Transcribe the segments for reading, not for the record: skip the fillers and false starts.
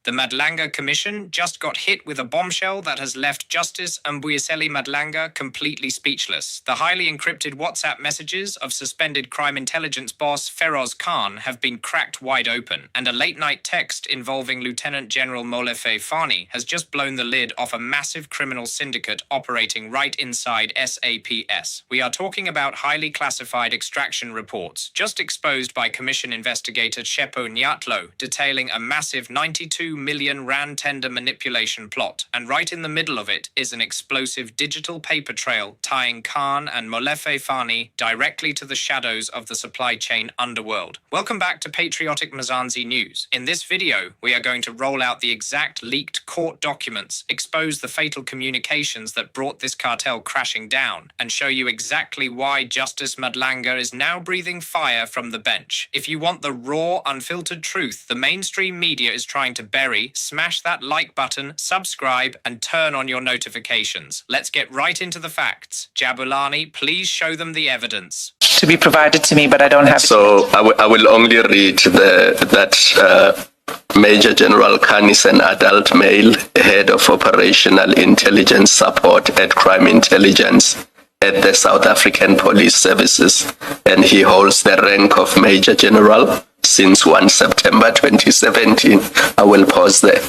The Madlanga Commission just got hit with a bombshell that has left Justice Mbuyiseli Madlanga completely speechless. The highly encrypted WhatsApp messages of suspended crime intelligence boss Feroz Khan have been cracked wide open, and a late-night text involving Lieutenant General Molefe Fani has just blown the lid off a massive criminal syndicate operating right inside SAPS. We are talking about highly classified extraction reports, just exposed by Commission investigator Shepo Nyatlo, detailing a massive 92 million rand tender manipulation plot, and right in the middle of it is an explosive digital paper trail tying Khan and Molefe Fani directly to the shadows of the supply chain underworld. Welcome back to Patriotic Mzansi News. In this video, we are going to roll out the exact leaked court documents, expose the fatal communications that brought this cartel crashing down, and show you exactly why Justice Madlanga is now breathing fire from the bench. If you want the raw, unfiltered truth the mainstream media is trying to bury, smash that like button, subscribe, and turn on your notifications. Let's get right into the facts. Jabulani, please show them the evidence. To be provided to me, but I don't have it. So I will only read that Major General Khan is an adult male, head of operational intelligence support at crime intelligence at the South African Police Services, and he holds the rank of Major General since 1 September 2017. I will pause there.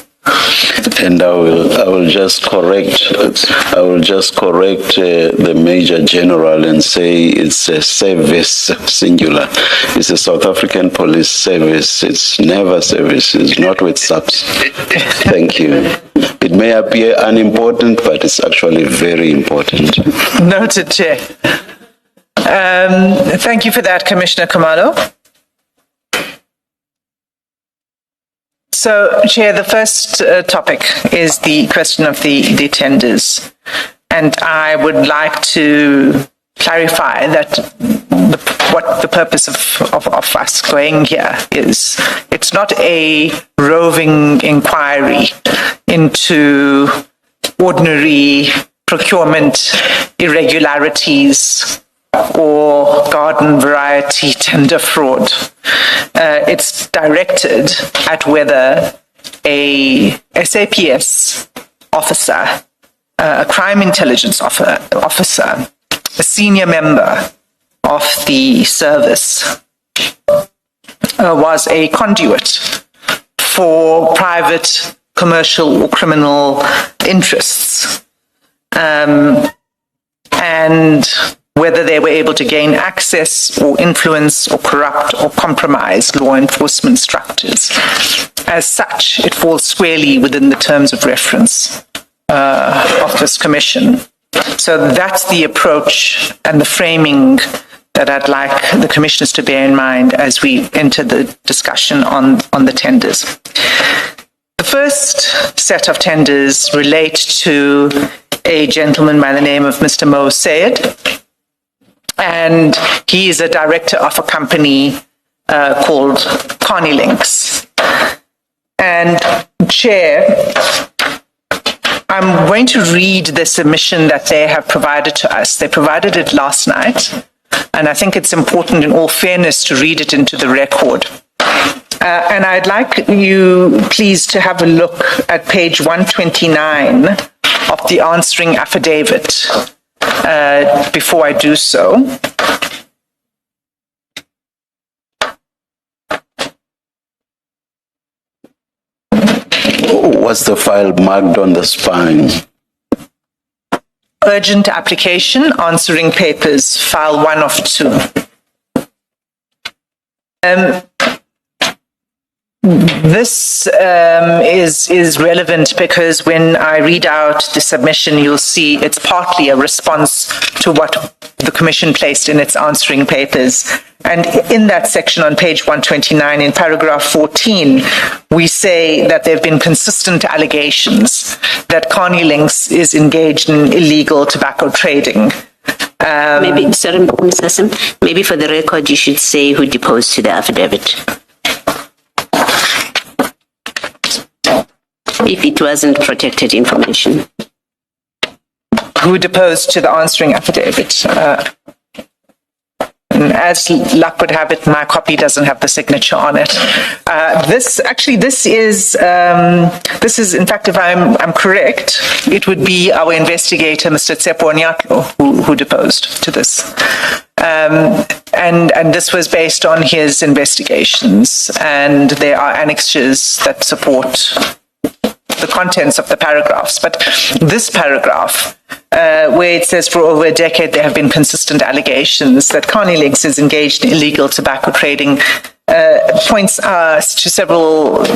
And I will just correct the Major General and say it's a service singular. It's a South African Police Service. It's never service. It's not with subs. Thank you. It may appear unimportant, but it's actually very important. Noted, Chair. Thank you for that, Commissioner Khumalo. So, Chair, the first topic is the question of the tenders. And I would like to clarify that what the purpose of us going here is. It's not a roving inquiry into ordinary procurement irregularities or garden variety tender fraud. It's directed at whether a SAPS officer, a crime intelligence officer, a senior member of the service, was a conduit for private, commercial, or criminal interests, and whether they were able to gain access or influence or corrupt or compromise law enforcement structures. As such, it falls squarely within the terms of reference of this commission. So that's the approach and the framing that I'd like the commissioners to bear in mind as we enter the discussion on the tenders. The first set of tenders relate to a gentleman by the name of Mr. Mo Sayed, and he is a director of a company called Carne Links. And Chair, I'm going to read the submission that they have provided to us. They provided it last night, and I think it's important in all fairness to read it into the record. And I'd like you, please, to have a look at page 129 of the answering affidavit. Before I do so, what's the file marked on the spine? Urgent application, answering papers, file 1 of 2. This is relevant because when I read out the submission, you'll see it's partly a response to what the Commission placed in its answering papers. And in that section on page 129, in paragraph 14, we say that there have been consistent allegations that Carne Links is engaged in illegal tobacco trading. Maybe, sorry, Ms. Hassan, maybe for the record, you should say who deposed to the affidavit. If it wasn't protected information. Who deposed to the answering affidavit? as luck would have it, my copy doesn't have the signature on it. This is, in fact, if I'm correct, it would be our investigator, Mr. Tsepo Nyatlo, who deposed to this. And this was based on his investigations, and there are annexures that support the contents of the paragraphs. But this paragraph, where it says for over a decade there have been consistent allegations that Carne Links is engaged in illegal tobacco trading, points us to several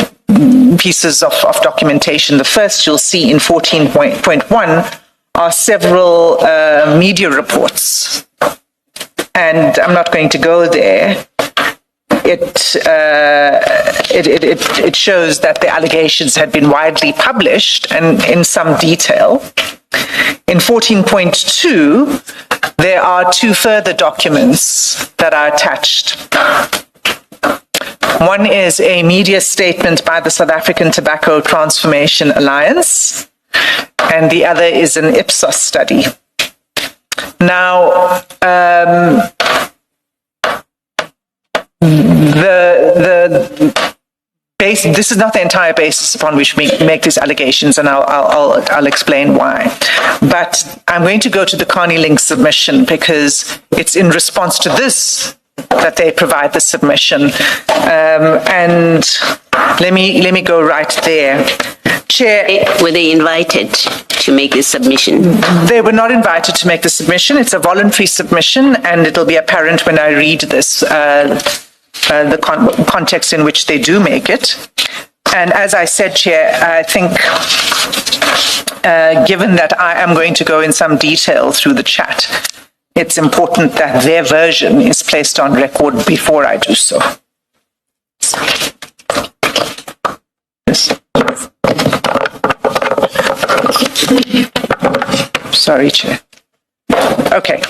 pieces of documentation. The first you'll see in 14.1 are several media reports. And I'm not going to go there. It shows that the allegations had been widely published and in some detail. In 14.2, there are two further documents that are attached. One is a media statement by the South African Tobacco Transformation Alliance, and the other is an Ipsos study. Now, this is not the entire basis upon which we make these allegations, and I'll explain why. But I'm going to go to the Carne Links submission because it's in response to this that they provide the submission. And let me go right there. Chair, were they invited to make this submission? They were not invited to make the submission. It's a voluntary submission, and it'll be apparent when I read this, the context in which they do make it. And as I said, Chair, I think given that I am going to go in some detail through the chat, it's important that their version is placed on record before I do so. Yes. Sorry, Chair. Okay,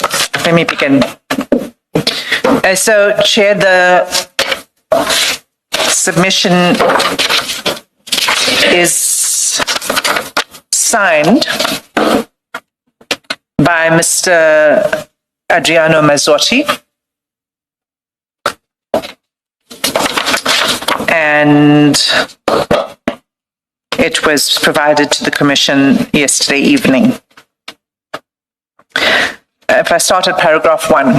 let me begin. So, Chair, the submission is signed by Mr. Adriano Mazzotti and it was provided to the Commission yesterday evening. If I start at paragraph 1,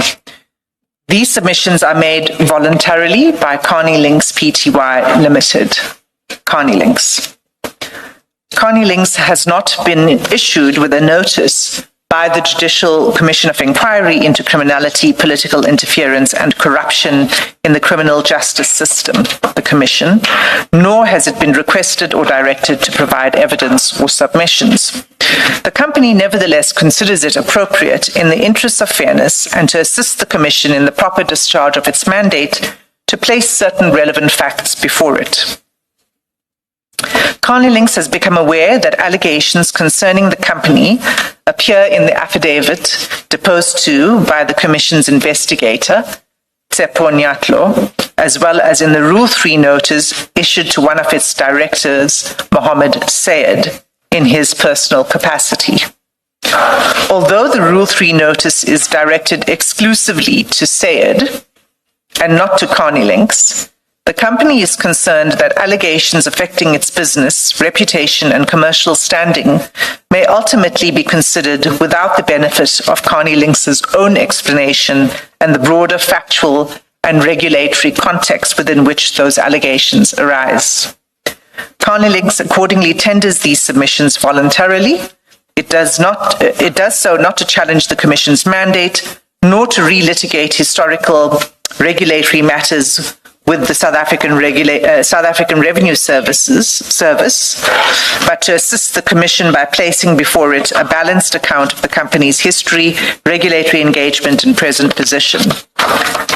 these submissions are made voluntarily by Carne Links Pty Limited. Carne Links. Carne Links has not been issued with a notice by the Judicial Commission of Inquiry into Criminality, Political Interference and Corruption in the Criminal Justice System, the Commission, nor has it been requested or directed to provide evidence or submissions. The company nevertheless considers it appropriate in the interests of fairness and to assist the Commission in the proper discharge of its mandate to place certain relevant facts before it. Carne Links has become aware that allegations concerning the company appear in the affidavit deposed to by the Commission's investigator, Tsepo Nyatlo, as well as in the Rule 3 notice issued to one of its directors, Mohammed Sayed, in his personal capacity. Although the Rule 3 notice is directed exclusively to Sayed and not to Carne Links, the company is concerned that allegations affecting its business, reputation, and commercial standing may ultimately be considered without the benefit of Carne Links' own explanation and the broader factual and regulatory context within which those allegations arise. Carne Links accordingly tenders these submissions voluntarily. It does so not to challenge the Commission's mandate, nor to relitigate historical regulatory matters with the South African Revenue Service, but to assist the Commission by placing before it a balanced account of the company's history, regulatory engagement, and present position.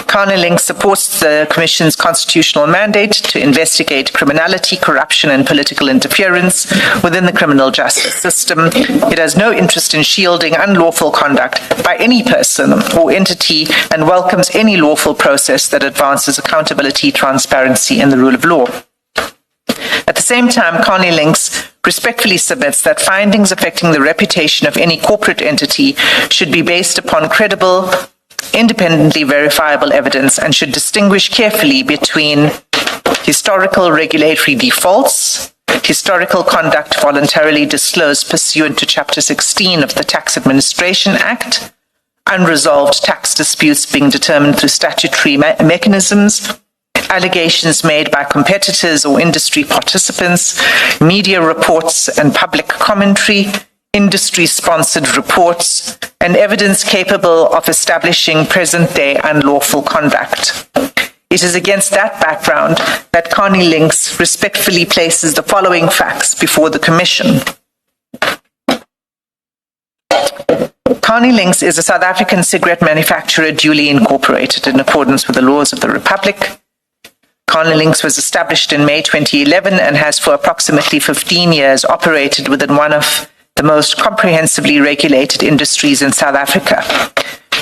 Carne Links supports the Commission's constitutional mandate to investigate criminality, corruption, and political interference within the criminal justice system. It has no interest in shielding unlawful conduct by any person or entity and welcomes any lawful process that advances accountability, transparency, and the rule of law. At the same time, Carne Links respectfully submits that findings affecting the reputation of any corporate entity should be based upon credible independently verifiable evidence and should distinguish carefully between historical regulatory defaults, historical conduct voluntarily disclosed pursuant to Chapter 16 of the Tax Administration Act, unresolved tax disputes being determined through statutory mechanisms, allegations made by competitors or industry participants, media reports and public commentary, industry-sponsored reports, and evidence capable of establishing present-day unlawful conduct. It is against that background that Carne Links respectfully places the following facts before the Commission. Carne Links is a South African cigarette manufacturer duly incorporated in accordance with the laws of the Republic. Carne Links was established in May 2011 and has for approximately 15 years operated within one of the most comprehensively regulated industries in South Africa.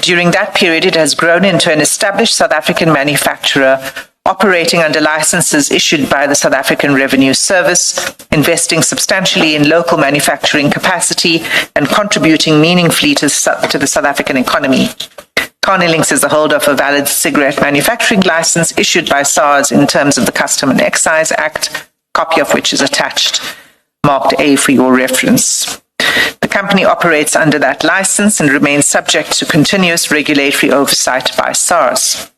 During that period, it has grown into an established South African manufacturer operating under licenses issued by the South African Revenue Service, investing substantially in local manufacturing capacity and contributing meaningfully to the South African economy. Carne Links is the holder of a valid cigarette manufacturing license issued by SARS in terms of the Custom and Excise Act, copy of which is attached, marked A for your reference. The company operates under that license and remains subject to continuous regulatory oversight by SARS.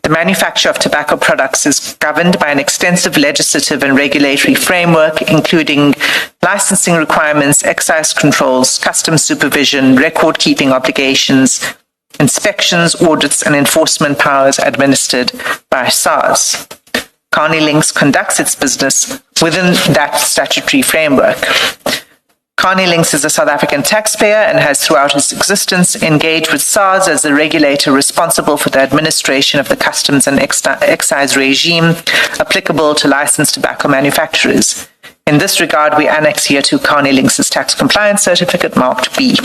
The manufacture of tobacco products is governed by an extensive legislative and regulatory framework, including licensing requirements, excise controls, customs supervision, record-keeping obligations, inspections, audits, and enforcement powers administered by SARS. Carne Links conducts its business within that statutory framework. Carne Links is a South African taxpayer and has throughout its existence engaged with SARS as the regulator responsible for the administration of the customs and excise regime applicable to licensed tobacco manufacturers. In this regard, we annex here to Carne Links' tax compliance certificate marked B.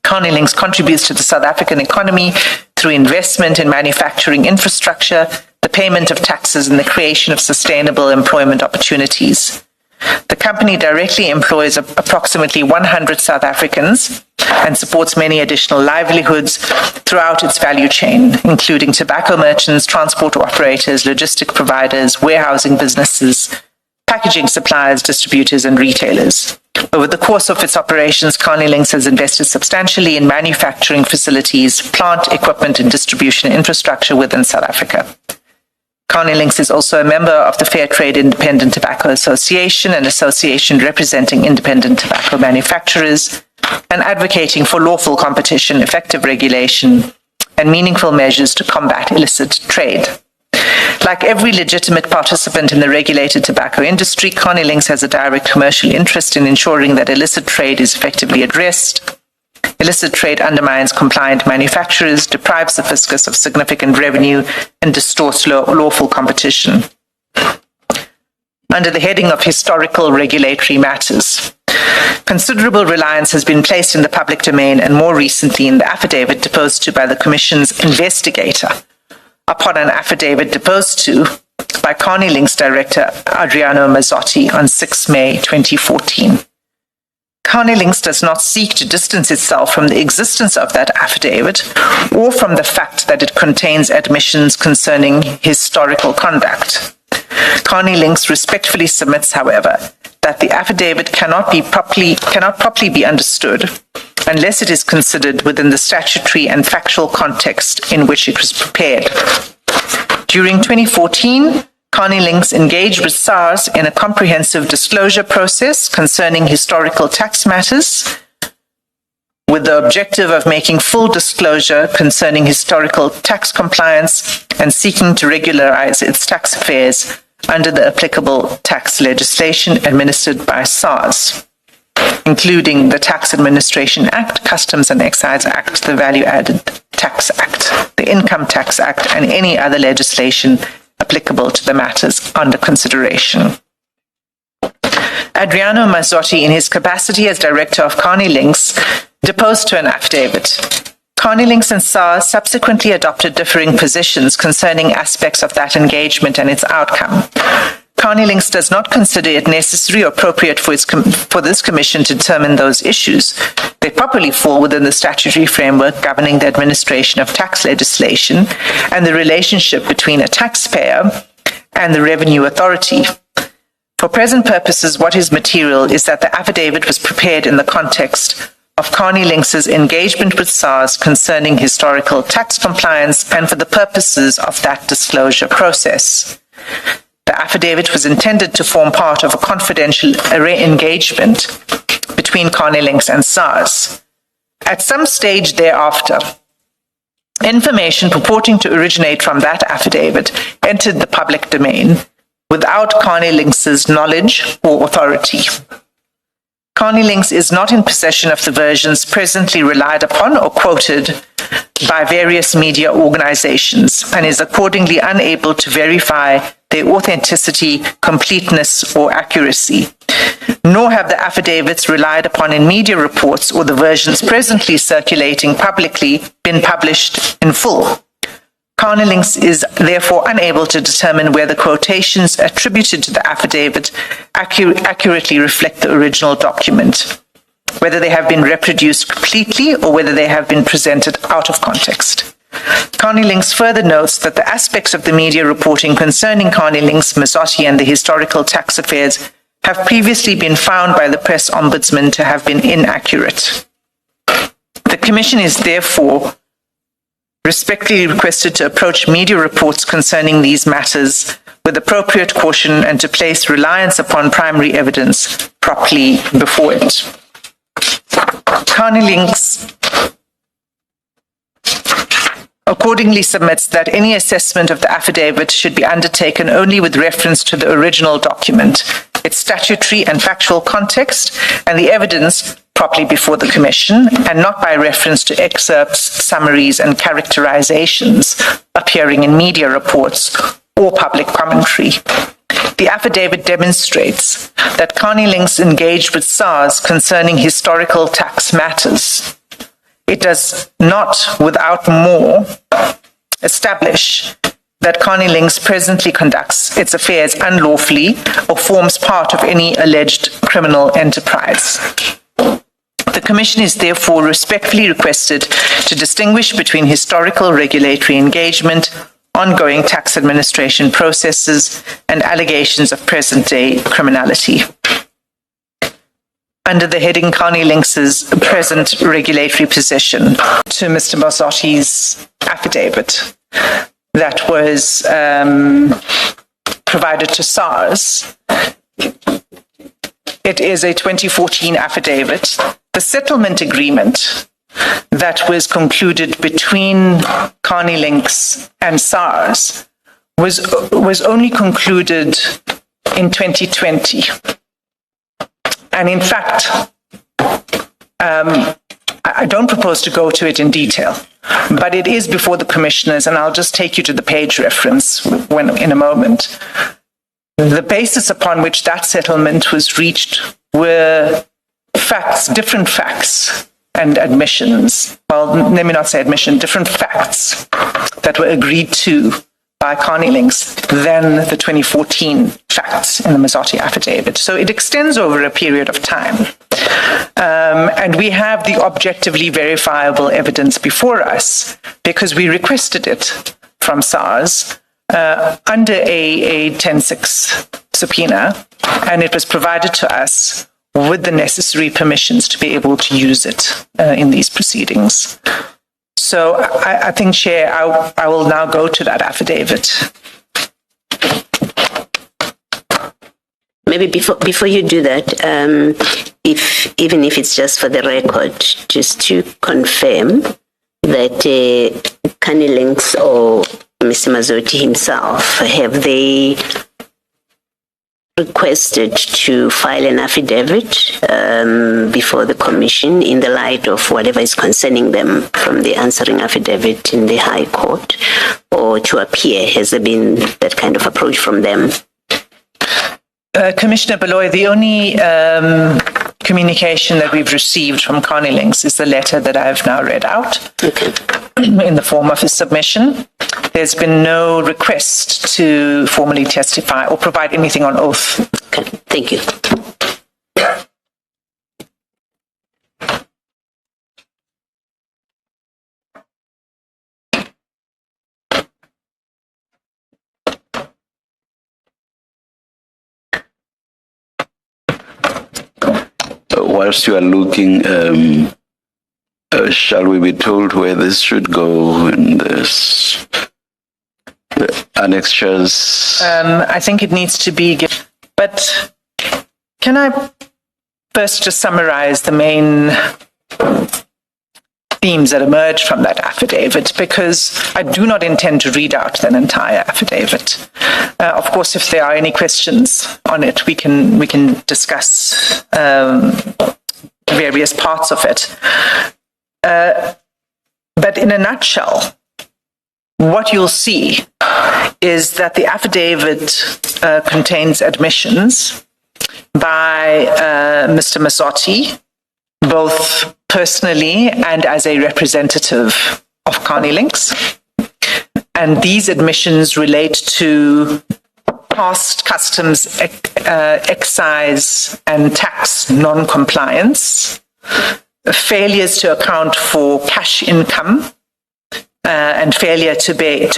Carne Links contributes to the South African economy through investment in manufacturing infrastructure, the payment of taxes, and the creation of sustainable employment opportunities. The company directly employs approximately 100 South Africans and supports many additional livelihoods throughout its value chain, including tobacco merchants, transport operators, logistic providers, warehousing businesses, packaging suppliers, distributors, and retailers. Over the course of its operations, Carne Links has invested substantially in manufacturing facilities, plant equipment, and distribution infrastructure within South Africa. Carne Links is also a member of the Fair Trade Independent Tobacco Association, an association representing independent tobacco manufacturers and advocating for lawful competition, effective regulation, and meaningful measures to combat illicit trade. Like every legitimate participant in the regulated tobacco industry, Carne Links has a direct commercial interest in ensuring that illicit trade is effectively addressed. Illicit trade undermines compliant manufacturers, deprives the fiscus of significant revenue, and distorts lawful competition. Under the heading of historical regulatory matters, considerable reliance has been placed in the public domain and more recently in the affidavit deposed to by the Commission's investigator upon an affidavit deposed to by Carne Links Director Adriano Mazzotti on 6 May 2014. Carne Links does not seek to distance itself from the existence of that affidavit or from the fact that it contains admissions concerning historical conduct. Carne Links respectfully submits, however, that the affidavit cannot properly be understood unless it is considered within the statutory and factual context in which it was prepared. During 2014, Carne Links engaged with SARS in a comprehensive disclosure process concerning historical tax matters, with the objective of making full disclosure concerning historical tax compliance and seeking to regularize its tax affairs under the applicable tax legislation administered by SARS, including the Tax Administration Act, Customs and Excise Act, the Value Added Tax Act, the Income Tax Act, and any other legislation applicable to the matters under consideration. Adriano Mazzotti, in his capacity as director of Carne Links, deposed to an affidavit. Carne Links and SARS subsequently adopted differing positions concerning aspects of that engagement and its outcome. Carne Links does not consider it necessary or appropriate for this commission to determine those issues. They properly fall within the statutory framework governing the administration of tax legislation and the relationship between a taxpayer and the revenue authority. For present purposes, what is material is that the affidavit was prepared in the context of Carne Links' engagement with SARS concerning historical tax compliance and for the purposes of that disclosure process. The affidavit was intended to form part of a confidential engagement between Carne Links and SARS. At some stage thereafter, information purporting to originate from that affidavit entered the public domain without Carne Links' knowledge or authority. Carne Links is not in possession of the versions presently relied upon or quoted by various media organizations and is accordingly unable to verify their authenticity, completeness, or accuracy. Nor have the affidavits relied upon in media reports or the versions presently circulating publicly been published in full. Carne Links is therefore unable to determine whether quotations attributed to the affidavit accurately reflect the original document, whether they have been reproduced completely or whether they have been presented out of context. Carne Links further notes that the aspects of the media reporting concerning Carne Links, Mazzotti, and the historical tax affairs have previously been found by the press ombudsman to have been inaccurate. The Commission is therefore respectfully requested to approach media reports concerning these matters with appropriate caution and to place reliance upon primary evidence properly before it. Carne Links accordingly submits that any assessment of the affidavit should be undertaken only with reference to the original document, its statutory and factual context, and the evidence properly before the Commission, and not by reference to excerpts, summaries, and characterizations appearing in media reports or public commentary. The affidavit demonstrates that Carne Links engaged with SARS concerning historical tax matters. It does not, without more, establish that Carne Links presently conducts its affairs unlawfully or forms part of any alleged criminal enterprise. The Commission is therefore respectfully requested to distinguish between historical regulatory engagement, ongoing tax administration processes, and allegations of present-day criminality. Under the heading Carne Links' present regulatory position to Mr. Mazzotti's affidavit that was provided to SARS. It is a 2014 affidavit. The settlement agreement that was concluded between Carne Links and SARS was only concluded in 2020. And in fact, I don't propose to go to it in detail, but it is before the commissioners, and I'll just take you to the page reference in a moment. The basis upon which that settlement was reached were facts, different facts and admissions. Well, let me not say admission, different facts that were agreed to by Carne Links than the 2014 facts in the Mazzotti affidavit. So it extends over a period of time. And we have the objectively verifiable evidence before us because we requested it from SARS under a 10-6 subpoena, and it was provided to us with the necessary permissions to be able to use it in these proceedings. So I think, Chair, I will now go to that affidavit. Maybe before you do that, even if it's just for the record, just to confirm that Carne Links or Mr. Mazzotti himself, have they requested to file an affidavit before the Commission in the light of whatever is concerning them from the answering affidavit in the High Court, or to appear? Has there been that kind of approach from them? Commissioner Pillay, the only communication that we've received from Carne Links is the letter that I've now read out in the form of a submission. There's been no request to formally testify or provide anything on oath. Okay, thank you. whilst you are looking, shall we be told where this should go in this annexures? I think it needs to be given, but can I first just summarize the main themes that emerge from that affidavit, because I do not intend to read out an entire affidavit. Of course, if there are any questions on it, we can discuss various parts of it. But in a nutshell, what you'll see is that the affidavit contains admissions by Mr. Mazzotti, both personally and as a representative of Carne Links. And these admissions relate to past customs, excise and tax non-compliance, failures to account for cash income, and failure to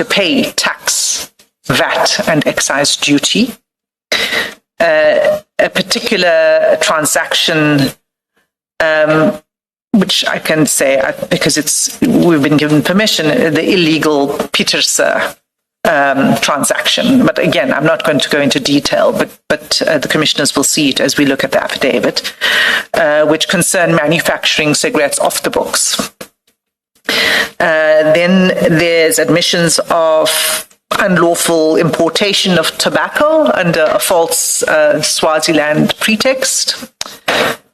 pay tax, VAT and excise duty. A particular transaction, which I can say because we've been given permission, the illegal Pieterse transaction. But again, I'm not going to go into detail, but the commissioners will see it as we look at the affidavit, which concern manufacturing cigarettes off the books. Then there's admissions of unlawful importation of tobacco under a false Swaziland pretext.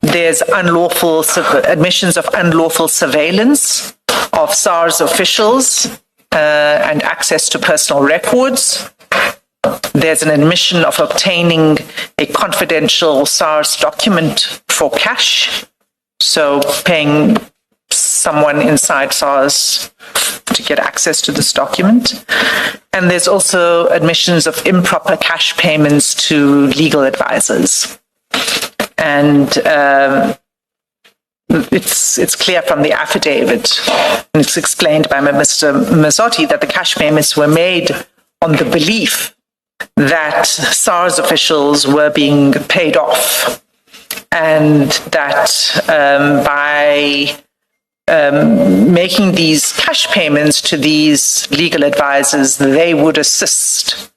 There's admissions of unlawful surveillance of SARS officials and access to personal records. There's an admission of obtaining a confidential SARS document for cash, so paying someone inside SARS to get access to this document. And there's also admissions of improper cash payments to legal advisors. And it's clear from the affidavit, and it's explained by Mr. Mazzotti, that the cash payments were made on the belief that SARS officials were being paid off, and that by making these cash payments to these legal advisors, they would assist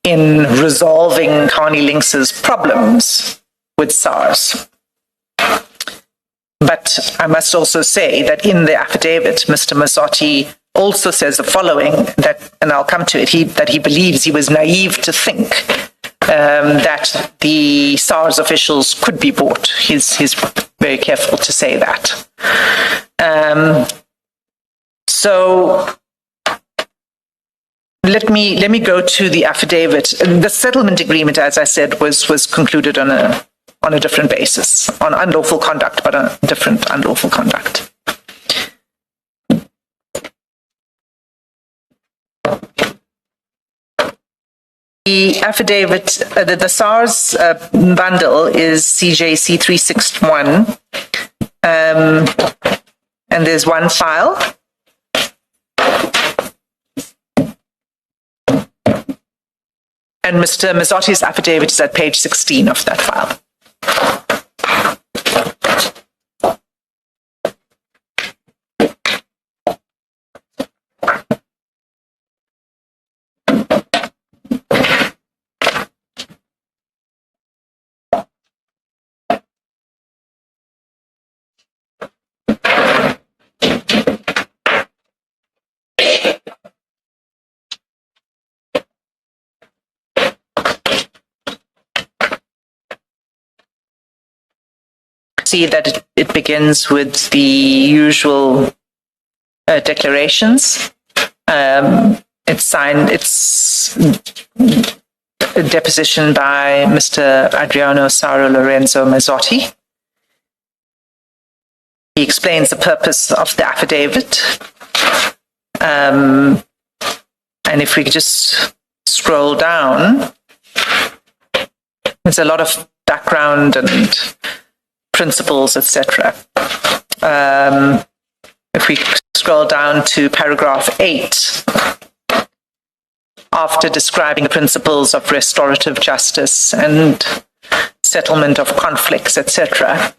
in resolving Carne Links' problems with SARS. But I must also say that in the affidavit, Mr. Mazzotti also says the following, and I'll come to it, that he believes he was naive to think that the SARS officials could be bought. He's very careful to say that. So let me go to the affidavit. The settlement agreement, as I said, was concluded on a different basis, on unlawful conduct, but a different unlawful conduct. The affidavit, the SARS bundle is CJC 361, and there's one file. And Mr. Mazzotti's affidavit is at page 16 of that file. See that it begins with the usual declarations. It's signed, it's a deposition by Mr. Adriano Saro Lorenzo Mazzotti. He explains the purpose of the affidavit. And if we could just scroll down, there's a lot of background and principles, etc. If we scroll down to paragraph 8, after describing the principles of restorative justice and settlement of conflicts, etc.,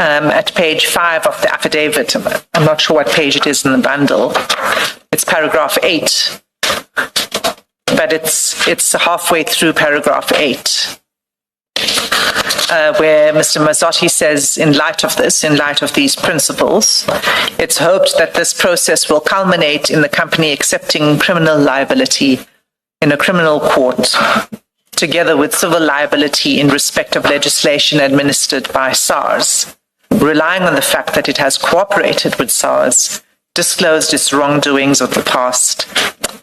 at page 5 of the affidavit. I'm not sure what page it is in the bundle. It's paragraph 8, but it's halfway through paragraph 8. Where Mr. Mazzotti says, in light of these principles, it's hoped that this process will culminate in the company accepting criminal liability in a criminal court, together with civil liability in respect of legislation administered by SARS, relying on the fact that it has cooperated with SARS, disclosed its wrongdoings of the past,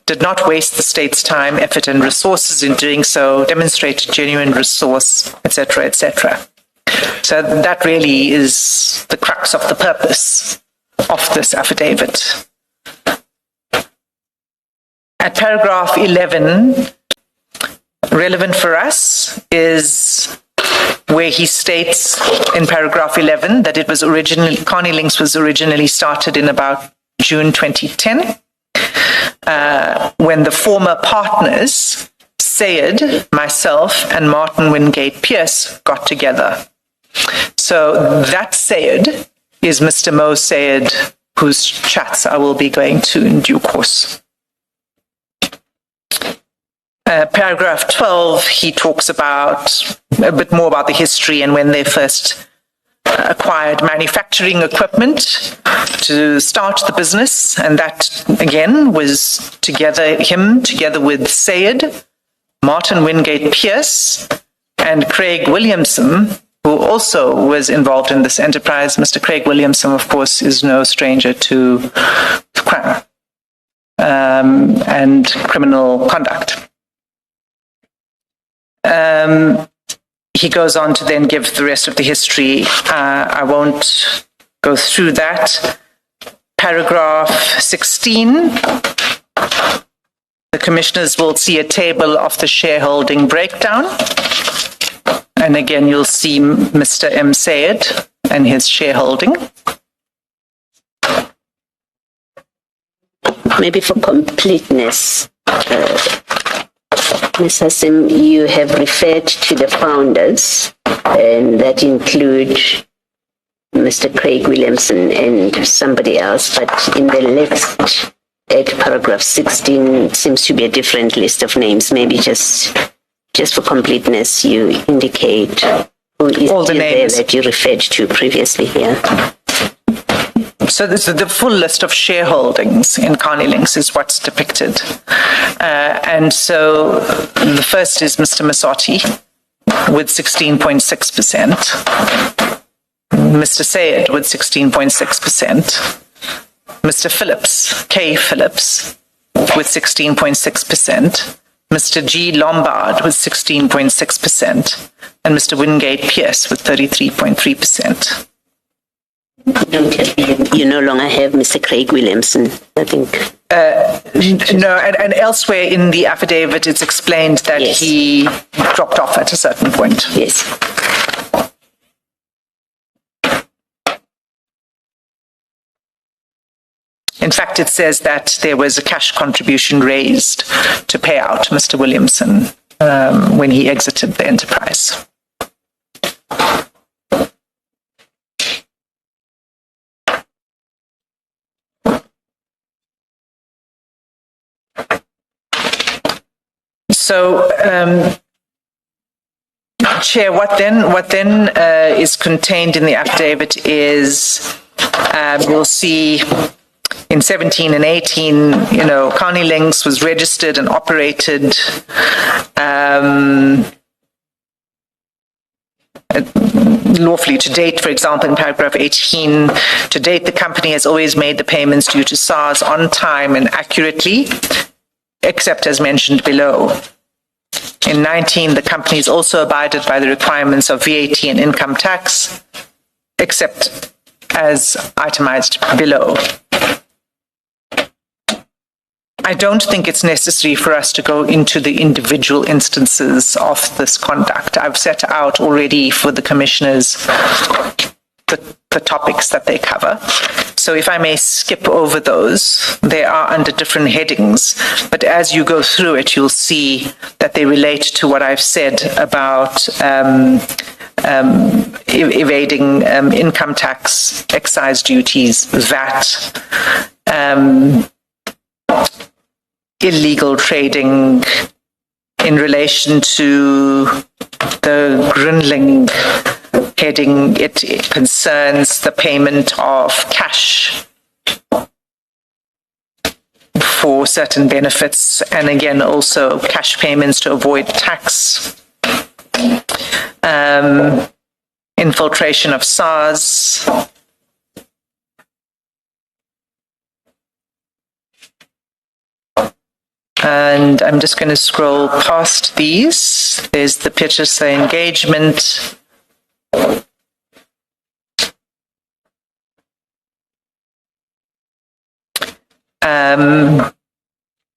did not waste the state's time, effort, and resources in doing so, demonstrated genuine resource, etc., etc. So that really is the crux of the purpose of this affidavit. At paragraph 11, relevant for us is where he states in paragraph 11 that Carne Links was originally started in about June 2010, when the former partners, Sayed, myself, and Martin Wingate Pierce got together. So that Sayed is Mr. Mo Sayed, whose chats I will be going to in due course. Paragraph 12, he talks about a bit more about the history and when they first acquired manufacturing equipment to start the business, and that again was together with Sayed, Martin Wingate Pierce, and Craig Williamson, who also was involved in this enterprise. Mr. Craig Williamson, of course, is no stranger to crime and criminal conduct. He goes on to then give the rest of the history. I won't go through that. Paragraph 16, the commissioners will see a table of the shareholding breakdown. And again, you'll see Mr. M. Sayed and his shareholding. Maybe for completeness, Ms. Hassim, you have referred to the founders, and that include Mr. Craig Williamson and somebody else, but in the list at paragraph 16 seems to be a different list of names. Maybe just for completeness, you indicate who is all the names there that you referred to previously here. So this is the full list of shareholdings in Carne Links is what's depicted. And so the first is Mr. Mazzotti with 16.6%, Mr. Sayed with 16.6%, Mr. Phillips, K. Phillips, with 16.6%, Mr. G. Lombard with 16.6%, and Mr. Wingate Pierce with 33.3%. You no longer have Mr. Craig Williamson, I think. No, and elsewhere in the affidavit, it's explained that Yes. he dropped off at a certain point. Yes. In fact, it says that there was a cash contribution raised to pay out Mr. Williamson when he exited the enterprise. So, Chair, what then is contained in the affidavit is we'll see in 17 and 18, Carne Links was registered and operated lawfully to date. For example, in paragraph 18, to date, the company has always made the payments due to SARS on time and accurately, except as mentioned below. In 19, the company has also abided by the requirements of VAT and income tax, except as itemized below. I don't think it's necessary for us to go into the individual instances of this conduct. I've set out already for the commissioners the topics that they cover. So if I may skip over those, they are under different headings, but as you go through it, you'll see that they relate to what I've said about evading income tax, excise duties, VAT, illegal trading in relation to the Grundling heading. It concerns the payment of cash for certain benefits, and again also cash payments to avoid tax. Infiltration of SARS. And I'm just going to scroll past these. There's the Patriotic engagement.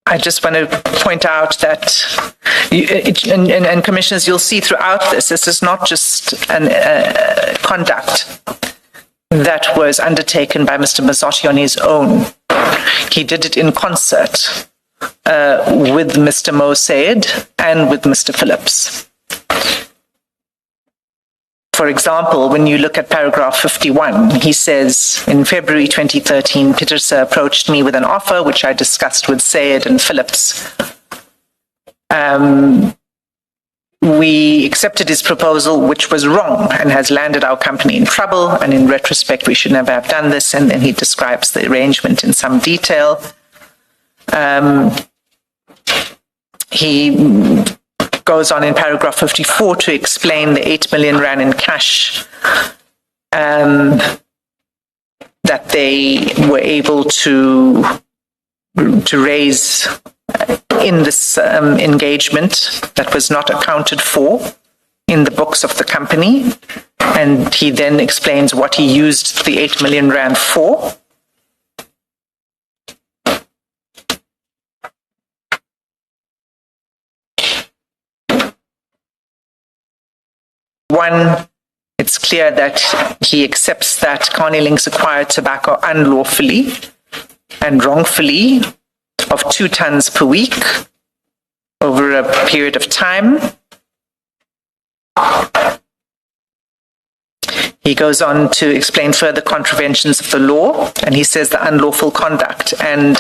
I just want to point out that, and commissioners, you'll see throughout this is not just an conduct that was undertaken by Mr. Mazzotti on his own. He did it in concert with Mr. Mosaid and with Mr. Phillips. For example, when you look at paragraph 51, he says, in February 2013, Peterson approached me with an offer, which I discussed with Sayed and Phillips. We accepted his proposal, which was wrong and has landed our company in trouble. And in retrospect, we should never have done this. And then he describes the arrangement in some detail. He goes on in paragraph 54 to explain the 8 million rand in cash that they were able to raise in this engagement that was not accounted for in the books of the company. And he then explains what he used the 8 million rand for. One, it's clear that he accepts that Carne Links acquired tobacco unlawfully and wrongfully of 2 tons per week over a period of time. He goes on to explain further contraventions of the law, and he says the unlawful conduct. And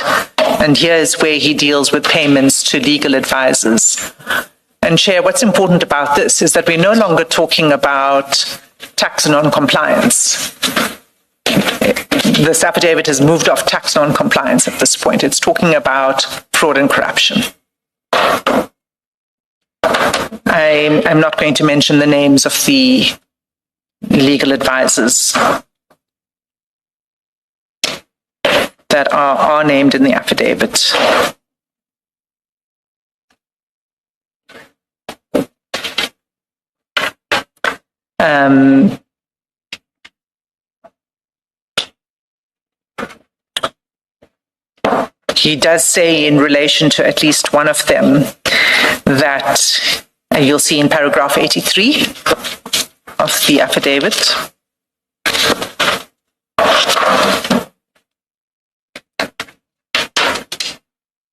here is where he deals with payments to legal advisors. And Chair, what's important about this is that we're no longer talking about tax non-compliance. This affidavit has moved off tax non-compliance at this point. It's talking about fraud and corruption. I'm not going to mention the names of the legal advisors that are named in the affidavit. He does say in relation to at least one of them that you'll see in paragraph 83 of the affidavit.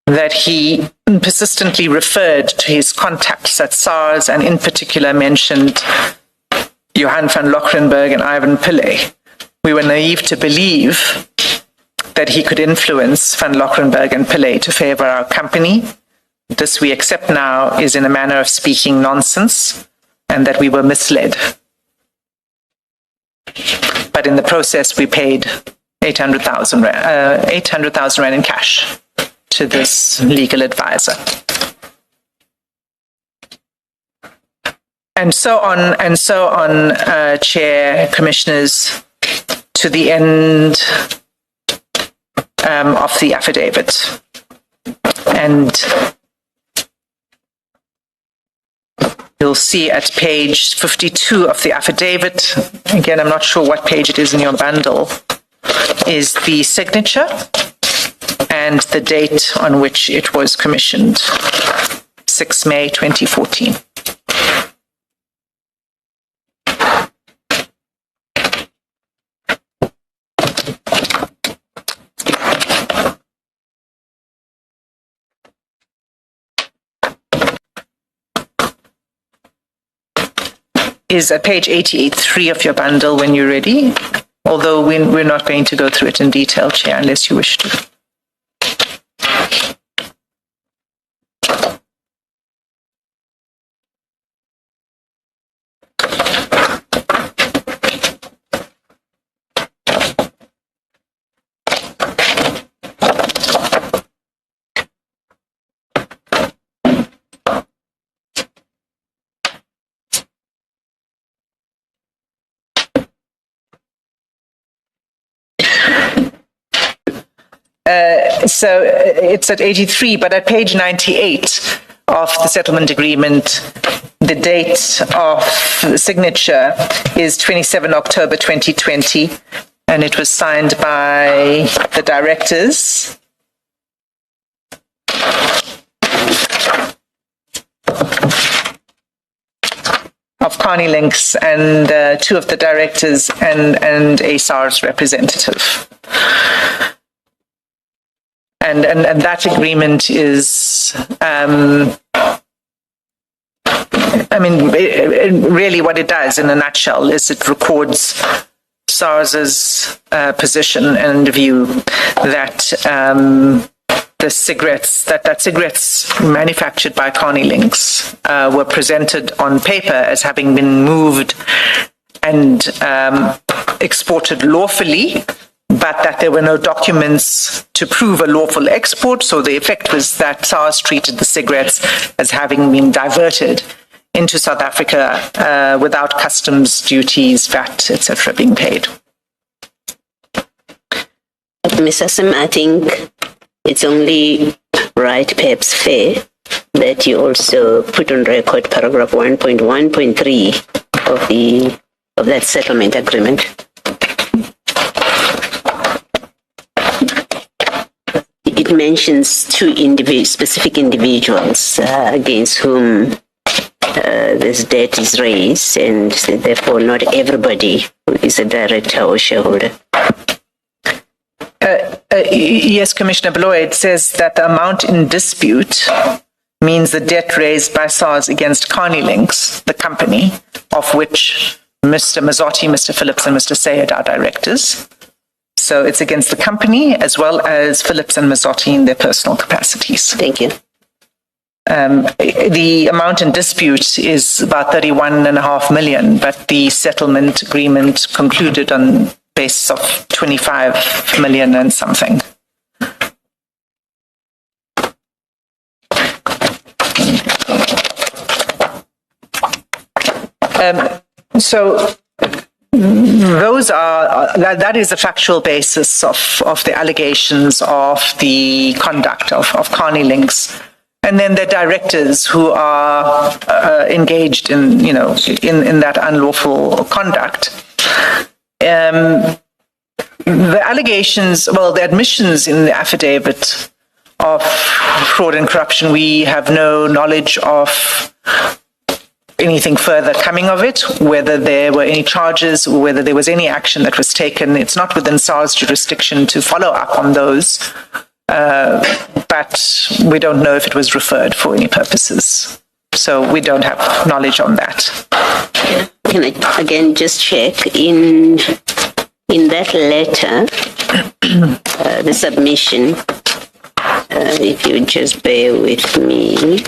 That he persistently referred to his contacts at SARS and in particular mentioned Johann van Loggerenberg and Ivan Pillay. We were naive to believe that he could influence van Loggerenberg and Pillay to favor our company. This we accept now is in a manner of speaking nonsense and that we were misled. But in the process, we paid 800,000 rand in cash to this legal advisor. And so on, Chair, Commissioners, to the end of the affidavit. And you'll see at page 52 of the affidavit, again, I'm not sure what page it is in your bundle, is the signature and the date on which it was commissioned, 6 May 2014. is at page 88.3 of your bundle when you're ready, although we're not going to go through it in detail, Chair, unless you wish to. So it's at 83, but at page 98 of the settlement agreement, the date of the signature is 27 October 2020, and it was signed by the directors. Of Carne Links and two of the directors and a SARS representative. And that agreement is, really what it does in a nutshell is it records SARS's position and view that the cigarettes, that cigarettes manufactured by Carne Links were presented on paper as having been moved and exported lawfully, but that there were no documents to prove a lawful export. So the effect was that SARS treated the cigarettes as having been diverted into South Africa without customs duties, VAT, etc. being paid. Ms. Assam, I think it's only right, perhaps fair, that you also put on record paragraph 1.1.3 of that settlement agreement. It mentions two specific individuals against whom this debt is raised, and therefore not everybody who is a director or shareholder. Yes, Commissioner Pillay, it says that the amount in dispute means the debt raised by SARS against Carne Links, the company, of which Mr. Mazzotti, Mr. Phillips, and Mr. Sayed are directors. So it's against the company as well as Phillips and Mazzotti in their personal capacities. Thank you. The amount in dispute is about 31.5 million, but the settlement agreement concluded on basis of 25 million and something. So those are that is the factual basis of the allegations of the conduct of Carne Links, and then the directors who are engaged in in that unlawful conduct. The allegations, the admissions in the affidavit of fraud and corruption, we have no knowledge of anything further coming of it, whether there were any charges or whether there was any action that was taken. It's not within SARS jurisdiction to follow up on those, but we don't know if it was referred for any purposes. So we don't have knowledge on that. Can I again just check in that letter, the submission, if you just bear with me,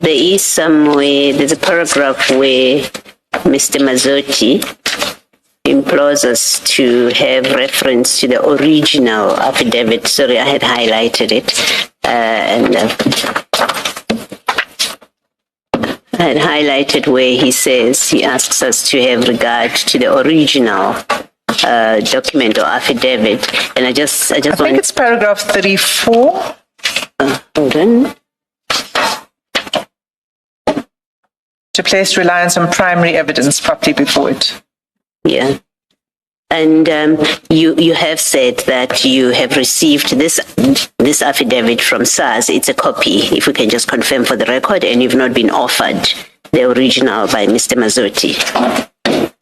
there is somewhere, there's a paragraph where Mr. Mazzotti implores us to have reference to the original affidavit. Sorry, I had highlighted it. I had highlighted where he says he asks us to have regard to the original document or affidavit, and I think it's paragraph 34. Hold on. To place reliance on primary evidence properly before it. Yeah. And you have said that you have received this affidavit from SARS. It's a copy, if we can just confirm for the record, and you've not been offered the original by Mr. Mazzotti.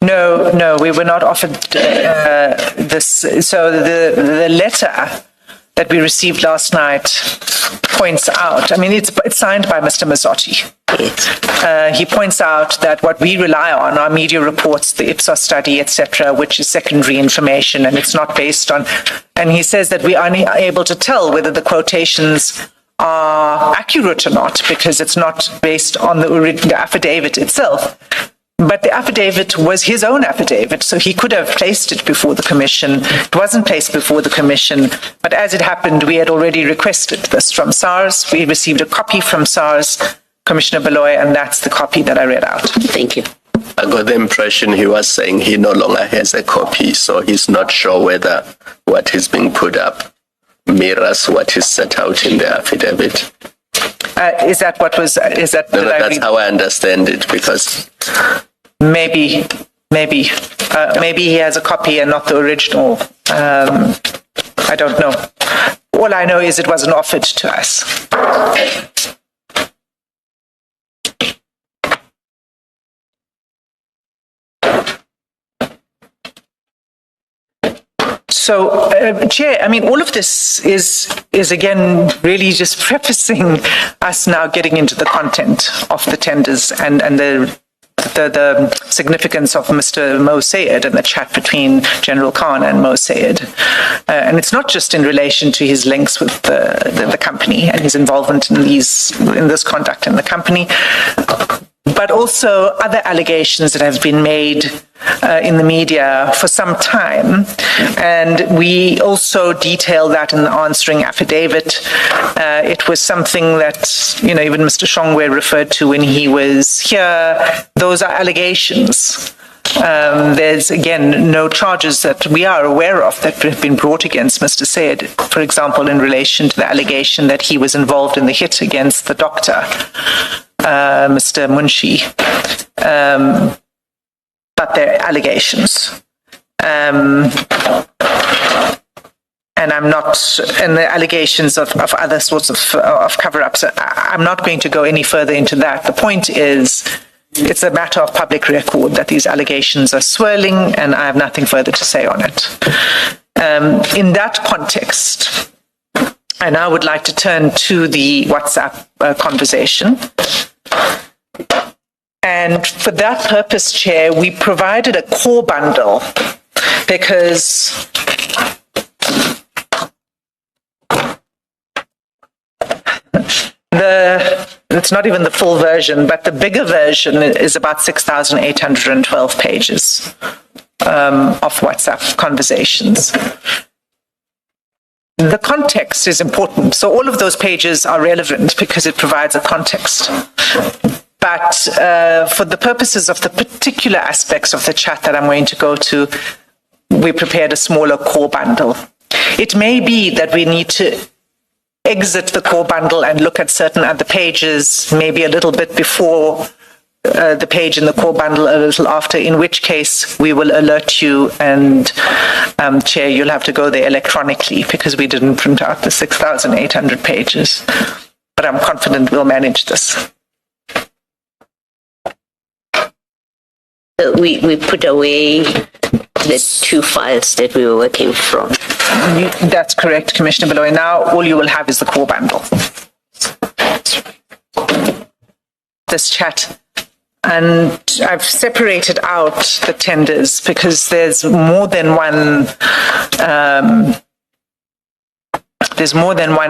No, we were not offered this. So the letter that we received last night points out, I mean, it's signed by Mr. Mazzotti. He points out that what we rely on are media reports, the Ipsos study, etc., which is secondary information, and it's not based on, and he says that we are unable to tell whether the quotations are accurate or not, because it's not based on the affidavit itself. But the affidavit was his own affidavit, so he could have placed it before the commission. It wasn't placed before the commission, but as it happened, we had already requested this from SARS. We received a copy from SARS, Commissioner Pillay, and that's the copy that I read out. Thank you. I got the impression he was saying he no longer has a copy, so he's not sure whether what is being put up mirrors what is set out in the affidavit. Is that what was, is that? No, that's how I understand it, because Maybe he has a copy and not the original. I don't know. All I know is it wasn't offered to us. So, Chair, I mean, all of this is again really just prefacing us now getting into the content of the tenders and the significance of Mr. Mo Sayed and the chat between General Khan and Mo Sayed. And it's not just in relation to his links with the company and his involvement in this conduct in the company, but also other allegations that have been made in the media for some time. And we also detail that in the answering affidavit. It was something that, you know, even Mr. Shongwe referred to when he was here. Those are allegations. There's, again, no charges that we are aware of that have been brought against Mr. Sayed, for example, in relation to the allegation that he was involved in the hit against the doctor, Mr. Munshi. But they're allegations. And I'm not, and the allegations of other sorts of cover-ups, I'm not going to go any further into that. The point is, it's a matter of public record that these allegations are swirling, and I have nothing further to say on it. In that context, I now would like to turn to the WhatsApp conversation. And for that purpose, Chair, we provided a core bundle because it's not even the full version, but the bigger version is about 6,812 pages of WhatsApp conversations. The context is important. So all of those pages are relevant because it provides a context. But for the purposes of the particular aspects of the chat that I'm going to go to, we prepared a smaller core bundle. It may be that we need to exit the core bundle and look at certain other pages, maybe a little bit before the page in the core bundle, a little after, in which case we will alert you, and Chair, you'll have to go there electronically because we didn't print out the 6,800 pages. But I'm confident we'll manage this. We put away the two files that we were working from. That's correct, Commissioner Pillay. Now all you will have is the core bundle. This chat. And I've separated out the tenders because there's more than one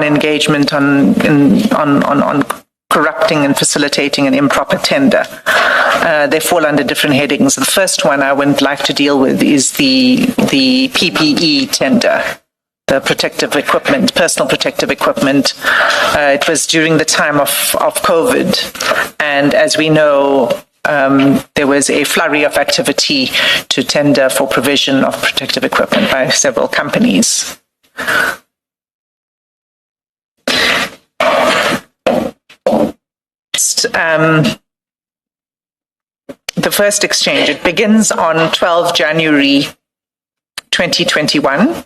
engagement on corrupting and facilitating an improper tender. They fall under different headings. The first one I would like to deal with is the PPE tender, the protective equipment, personal protective equipment. It was during the time of COVID, and as we know, there was a flurry of activity to tender for provision of protective equipment by several companies. The first exchange, it begins on 12 January 2021.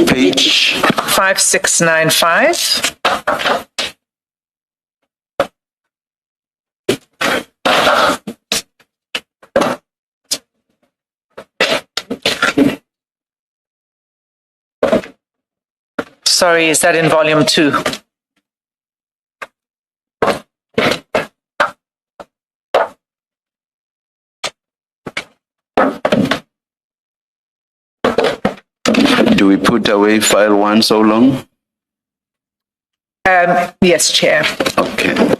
Page 5695. Sorry, is that in volume 2? Do we put away file 1 so long? Yes, Chair. Okay.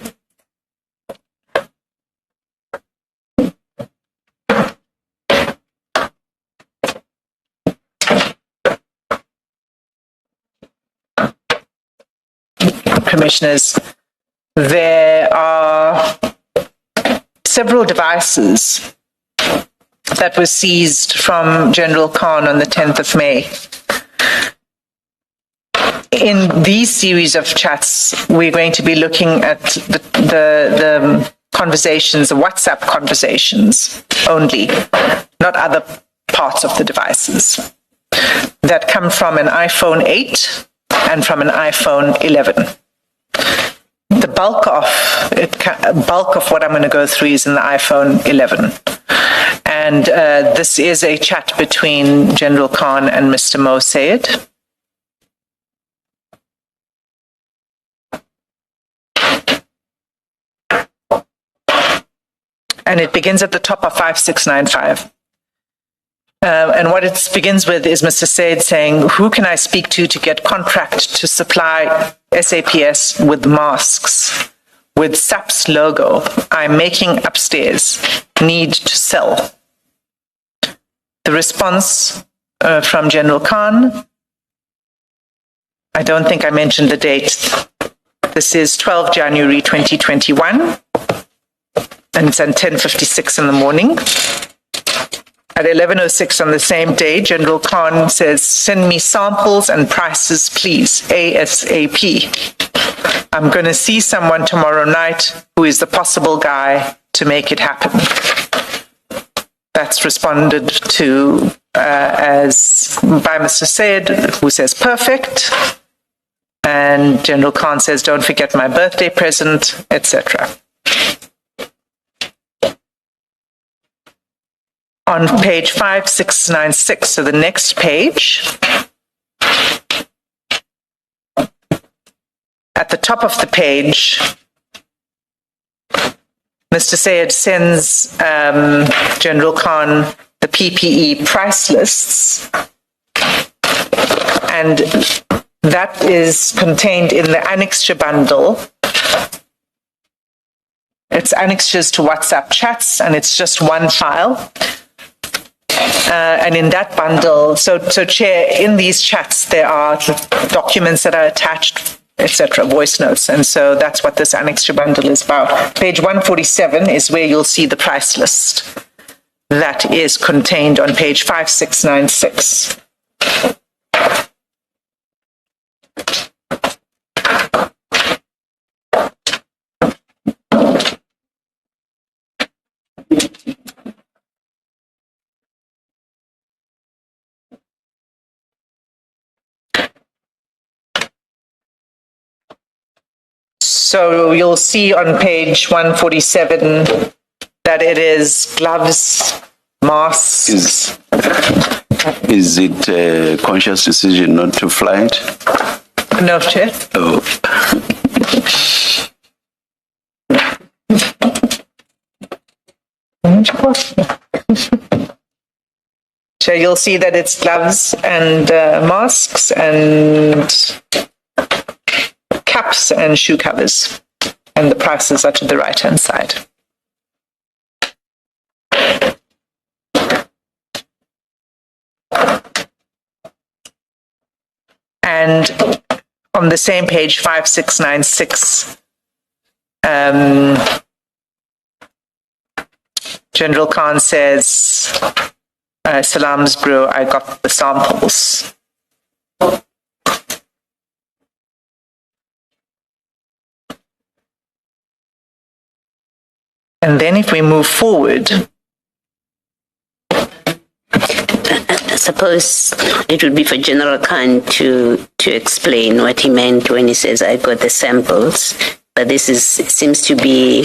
Commissioners, there are several devices that were seized from General Khan on the 10th of May. In these series of chats, we're going to be looking at the conversations, the WhatsApp conversations only, not other parts of the devices that come from an iPhone 8 and from an iPhone 11. The bulk of what I'm going to go through is in the iPhone 11. And this is a chat between General Khan and Mr. Mo Sayed. And it begins at the top of 5695. And what it begins with is Mr. Sayed saying, who can I speak to get contract to supply SAPS with masks with SAP's logo I'm making upstairs, need to sell? The response from General Khan, I don't think I mentioned the date. This is 12 January 2021, and it's at 10:56 in the morning. At 11:06 on the same day, General Khan says, send me samples and prices, please, ASAP. I'm going to see someone tomorrow night who is the possible guy to make it happen. That's responded to as by Mr. Sayed, who says, perfect. And General Khan says, don't forget my birthday present, etc. On page 5696, so the next page, at the top of the page, Mr. Sayed sends General Khan the PPE price lists, and that is contained in the annexure bundle. It's annexures to WhatsApp chats, and it's just one file. And in that bundle, so Chair, in these chats, there are documents that are attached, etc., voice notes. And so that's what this annexure bundle is about. Page 147 is where you'll see the price list that is contained on page 5696. So you'll see on page 147 that it is gloves, masks. Is it a conscious decision not to fly it? No, Chair. Oh. So you'll see that it's gloves and masks and caps and shoe covers, and the prices are to the right-hand side. And on the same page, 5696, General Khan says, Salams, bro, I got the samples. And then if we move forward, I suppose it would be for General Khan to explain what he meant when he says, I got the samples. But this seems to be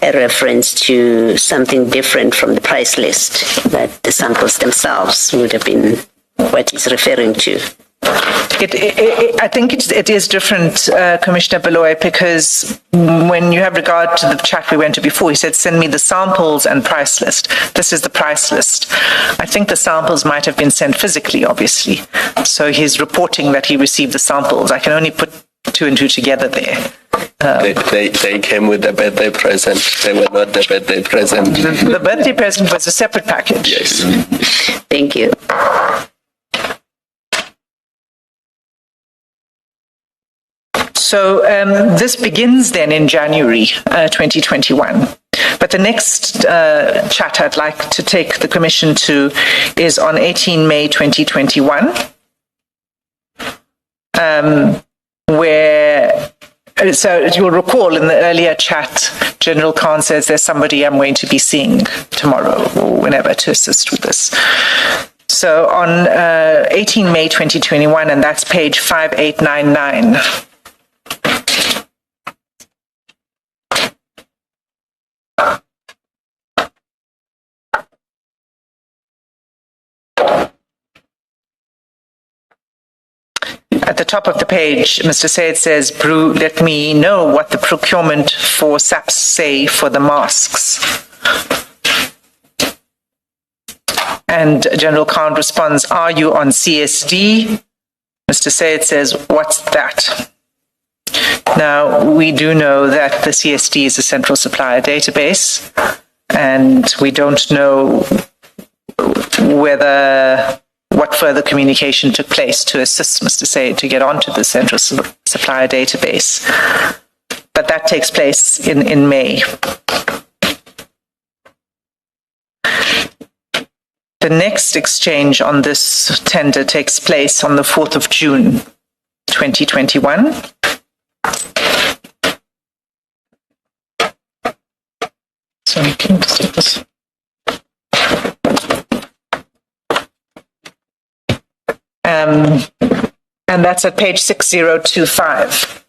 a reference to something different from the price list, that the samples themselves would have been what he's referring to. I think it is different, Commissioner Pillay, because when you have regard to the chat we went to before, he said, send me the samples and price list. This is the price list. I think the samples might have been sent physically, obviously. So he's reporting that he received the samples. I can only put two and two together there. They came with the birthday present. They were not the birthday present. The birthday present was a separate package. Yes. Thank you. So this begins then in January 2021. But the next chat I'd like to take the Commission to is on 18 May 2021, where, so you'll recall in the earlier chat, General Khan says there's somebody I'm going to be seeing tomorrow or whenever to assist with this. So on 18 May 2021, and that's page 5899, at the top of the page, Mr. Sayed says, Brew, let me know what the procurement for SAPs say for the masks. And General Khan responds, are you on CSD? Mr. Sayed says, what's that? Now, we do know that the CSD is a central supplier database, and we don't know what further communication took place to assist Mr. Sayed to get onto the central supplier database. But that takes place in May. The next exchange on this tender takes place on the 4th of June, 2021. Sorry, can you just take this? And that's at page 6025.